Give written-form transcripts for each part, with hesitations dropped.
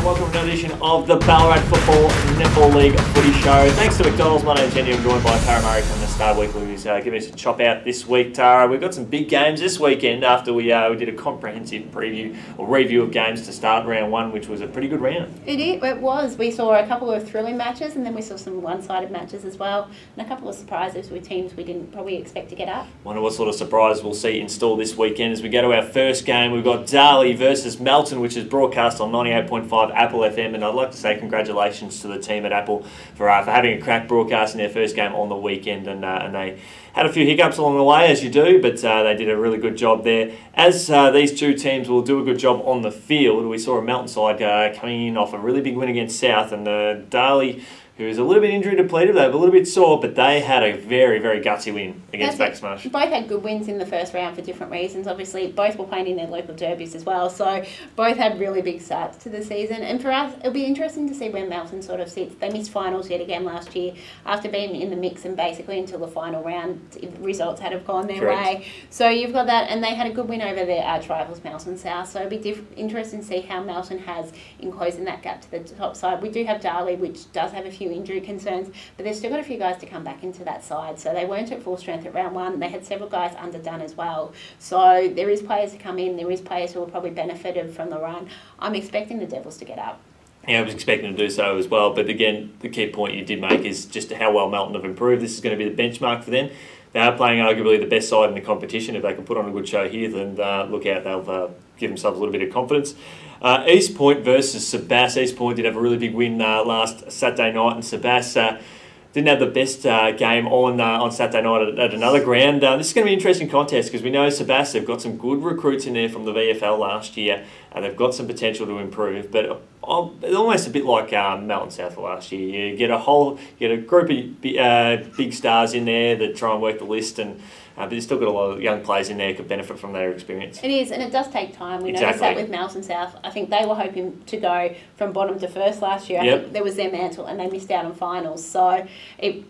welcome to another edition of the Ballarat Football Netball League Footy Show. Thanks to McDonald's, my name's Yeendy. I'm joined by Tara Murray from the Star Weekly, who's giving us a chop out this week. Tara, we've got some big games this weekend after we did a comprehensive preview or review of games to start round one, which was a pretty good round. It was. We saw a couple of thrilling matches, and then we saw some one-sided matches as well, and a couple of surprises with teams we didn't probably expect to get up. Wonder what sort of surprise we'll see in store this weekend as we go to our first game. We've got Darley versus Melton, which is broadcast on 98.5 Apple FM, and I'd like to say congratulations to the team at Apple for having a crack broadcasting their first game on the weekend, and they had a few hiccups along the way, as you do, but they did a really good job there. As these two teams will do a good job on the field, we saw a Melton side coming in off a really big win against South, and Darley, who is a little bit injury depleted, they were a little bit sore, but they had a very, very gutsy win against Backsmash. Both had good wins in the first round for different reasons. Obviously, both were playing in their local derbies as well, so both had really big starts to the season. And for us, it'll be interesting to see where Melton sort of sits. They missed finals yet again last year after being in the mix and basically until the final round, if results had have gone their way. So you've got that, and they had a good win over their arch rivals, Melton South. So it'll be interesting to see how Melton has in closing that gap to the top side. We do have Darley, which does have a few injury concerns, but they've still got a few guys to come back into that side. So they weren't at full strength at round one. They had several guys underdone as well. So there is players to come in. There is players who will probably benefited from the run. I'm expecting the Devils to get up. Yeah, I was expecting to do so as well. But again, the key point you did make is just how well Melton have improved. This is going to be the benchmark for them. They are playing arguably the best side in the competition. If they can put on a good show here, then look out, they'll give themselves a little bit of confidence. East Point versus Sebas. East Point did have a really big win last Saturday night, and Sebas didn't have the best game on Saturday night at another ground. This is going to be an interesting contest because we know Sebas, they've got some good recruits in there from the VFL last year, and they've got some potential to improve. But almost a bit like Melton South last year. You get a group of big stars in there that try and work the list, and but you've still got a lot of young players in there who could benefit from their experience. It is, and it does take time. We noticed that with Melton South. I think they were hoping to go from bottom to first last year. I think there was their mantle, and they missed out on finals. So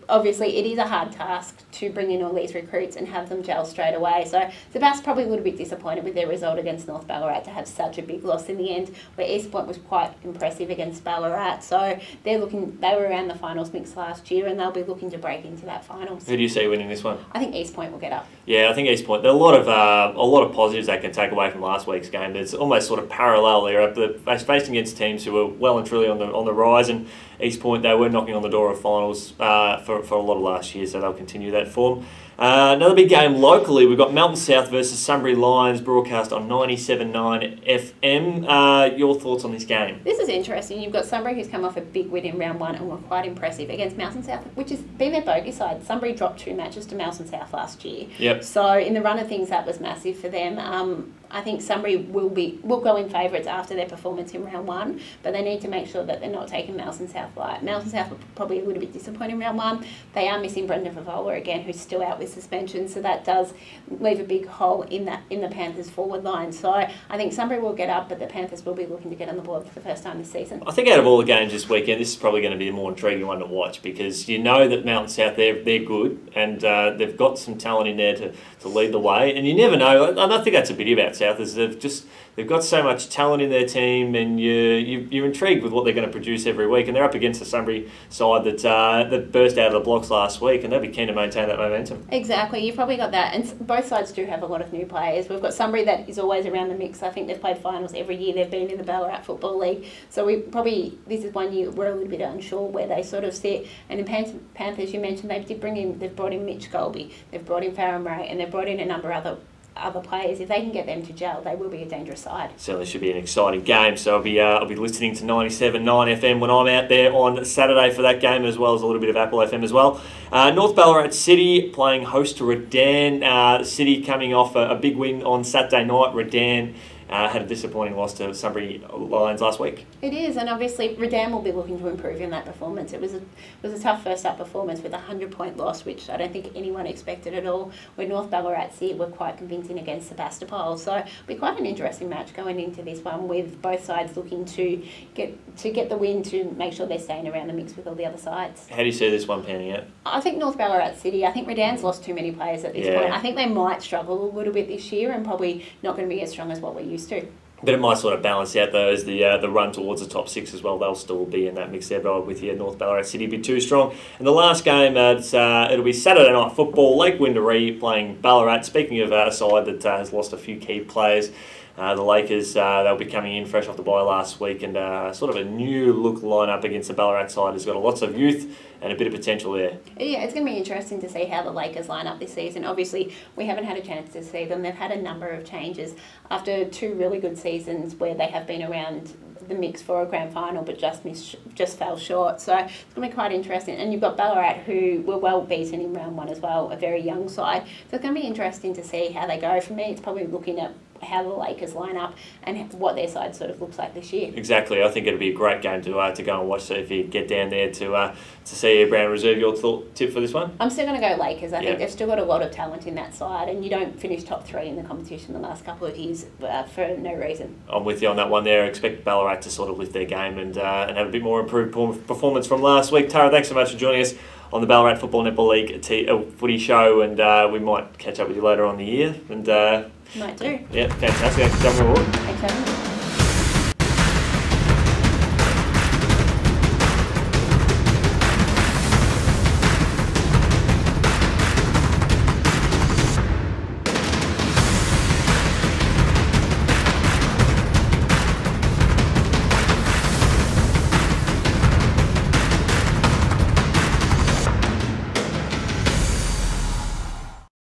obviously it is a hard task to bring in all these recruits and have them gel straight away. So Sebas probably a little bit disappointed with their result against North Ballarat to have such a big loss in the end, where East Point was quite impressive against Ballarat. So they were around the finals mix last year, and they'll be looking to break into that finals. Who do you see winning this one? I think East Point will get up. Yeah, I think East Point. There are a lot of positives they can take away from last week's game. It's almost sort of parallel. They're facing against teams who are well and truly on the rise, and East Point, they were knocking on the door of finals for a lot of last year, so they'll continue that form. Another big game locally, we've got Melton South versus Sunbury Lions, broadcast on 97.9 FM. Your thoughts on this game? This is interesting. You've got Sunbury, who's come off a big win in round one and were quite impressive against Melton South, which has been their bogey side. Sunbury dropped 2 matches to Melton South last year. Yep. So in the run of things, that was massive for them. I think Sunbury will go in favourites after their performance in round one, but they need to make sure that they're not taking Melton South light. Melton South were probably a little bit disappointed in round one. They are missing Brendan Favola again, who's still out with suspension, so that does leave a big hole in the Panthers forward line. So I think Sunbury will get up, but the Panthers will be looking to get on the board for the first time this season. I think out of all the games this weekend, this is probably going to be a more intriguing one to watch, because you know that Melton South, they're good, and they've got some talent in there to lead the way, and you never know. I think that's a bit about South, is they've got so much talent in their team, and you're intrigued with what they're going to produce every week, and they're up against the Sunbury side that burst out of the blocks last week, and they'll be keen to maintain that momentum. Exactly, you've probably got that, and both sides do have a lot of new players. We've got Sunbury that is always around the mix. I think they've played finals every year they've been in the Ballarat Football League, so this is one year we're a little bit unsure where they sort of sit. And the Panthers, you mentioned, they've brought in Mitch Golby, they've brought in Farron Ray, and they've brought in a number of other players. If they can get them to gel, they will be a dangerous side. Certainly should be an exciting game. So I'll be listening to 97.9 FM when I'm out there on Saturday for that game, as well as a little bit of Apple FM as well. North Ballarat City playing host to Redan. City coming off a big win on Saturday night. Redan had a disappointing loss to Sunbury Lions last week. It is, and obviously Redan will be looking to improve in that performance. It was a tough first up performance with a 100-point loss, which I don't think anyone expected at all. Where North Ballarat City were quite convincing against Sebastopol, so it'll be quite an interesting match going into this one, with both sides looking to get the win to make sure they're staying around the mix with all the other sides. How do you see this one panning out? I think North Ballarat City. I think Redan's lost too many players at this point. I think they might struggle a little bit this year and probably not going to be as strong as what we're used to. But it might sort of balance out those the run towards the top 6 as well. They'll still be in that mix there, but with you, North Ballarat City be too strong. And the last game, it'll be Saturday night football. Lake Windaree playing Ballarat. Speaking of a side that has lost a few key players, the Lakers, they'll be coming in fresh off the bye last week, and sort of a new look lineup against the Ballarat side has got lots of youth and a bit of potential there. Yeah, it's going to be interesting to see how the Lakers line up this season. Obviously, we haven't had a chance to see them. They've had a number of changes after 2 really good seasons where they have been around the mix for a grand final but just fell short. So it's going to be quite interesting. And you've got Ballarat, who were well beaten in round 1 as well, a very young side. So it's going to be interesting to see how they go. For me, it's probably looking at how the Lakers line up and what their side sort of looks like this year. Exactly. I think it'll be a great game to go and watch. So if you get down there to see Brown Reserve, your tip for this one? I'm still going to go Lakers. I think they've still got a lot of talent in that side, and you don't finish top 3 in the competition the last couple of years for no reason. I'm with you on that one there. I expect Ballarat to sort of lift their game and have a bit more improved performance from last week. Tara, thanks so much for joining us on the Ballarat Football Netball League footy show, and we might catch up with you later on in the year. And might do. Yeah, fantastic. Thanks for jumping aboard. Thanks for having me.